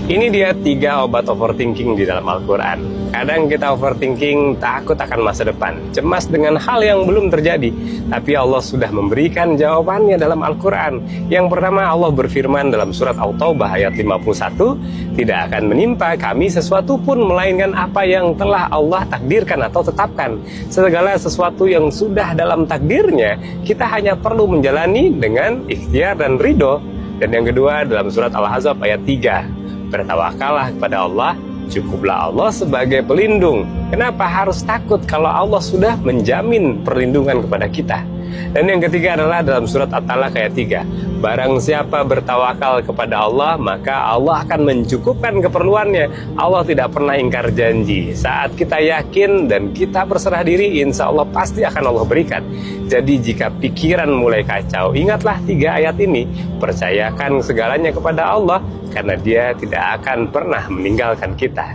Ini dia 3 obat overthinking di dalam Al-Quran. Kadang kita overthinking, takut akan masa depan, cemas dengan hal yang belum terjadi. Tapi Allah sudah memberikan jawabannya dalam Al-Quran. Yang pertama, Allah berfirman dalam surat At-Taubah ayat 51, "Tidak akan menimpa kami sesuatu pun melainkan apa yang telah Allah takdirkan atau tetapkan. Segala sesuatu yang sudah dalam takdirnya, kita hanya perlu menjalani dengan ikhtiar dan ridho." Dan yang kedua dalam surat Al-Ahzab ayat 3, "Bertawakallah kepada Allah, cukuplah Allah sebagai pelindung. Kenapa harus takut kalau Allah sudah menjamin perlindungan kepada kita?" Dan yang ketiga adalah dalam surat At-Talaq ayat 3, "Barang siapa bertawakal kepada Allah, maka Allah akan mencukupkan keperluannya." Allah tidak pernah ingkar janji. Saat kita yakin dan kita berserah diri, insya Allah pasti akan Allah berikan. Jadi jika pikiran mulai kacau, ingatlah 3 ayat ini. Percayakan segalanya kepada Allah, karena Dia tidak akan pernah meninggalkan kita.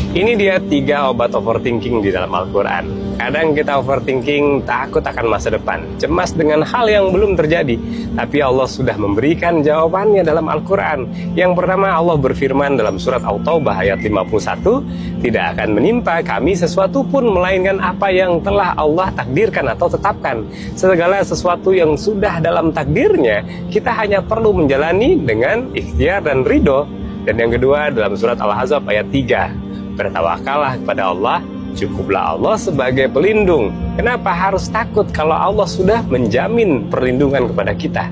Ini dia 3 obat overthinking di dalam Al-Quran. Kadang kita overthinking, takut akan masa depan, cemas dengan hal yang belum terjadi. Tapi Allah sudah memberikan jawabannya dalam Al-Quran. Yang pertama, Allah berfirman dalam surat At-Taubah ayat 51, "Tidak akan menimpa kami sesuatu pun melainkan apa yang telah Allah takdirkan atau tetapkan. Segala sesuatu yang sudah dalam takdirnya, kita hanya perlu menjalani dengan ikhtiar dan ridho." Dan yang kedua dalam surat Al-Ahzab ayat 3, "Bertawakallah kepada Allah, cukuplah Allah sebagai pelindung." Kenapa harus takut kalau Allah sudah menjamin perlindungan kepada kita?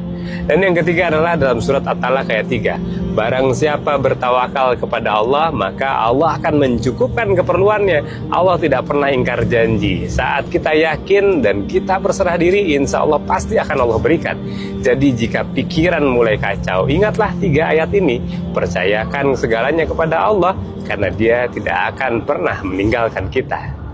Dan yang ketiga adalah dalam surat At-Talaq ayat 3, "Barang siapa bertawakal kepada Allah, maka Allah akan mencukupkan keperluannya." Allah tidak pernah ingkar janji. Saat kita yakin dan kita berserah diri, insya Allah pasti akan Allah berikan. Jadi jika pikiran mulai kacau, ingatlah 3 ayat ini. Percayakan segalanya kepada Allah, karena Dia tidak akan pernah meninggalkan kita.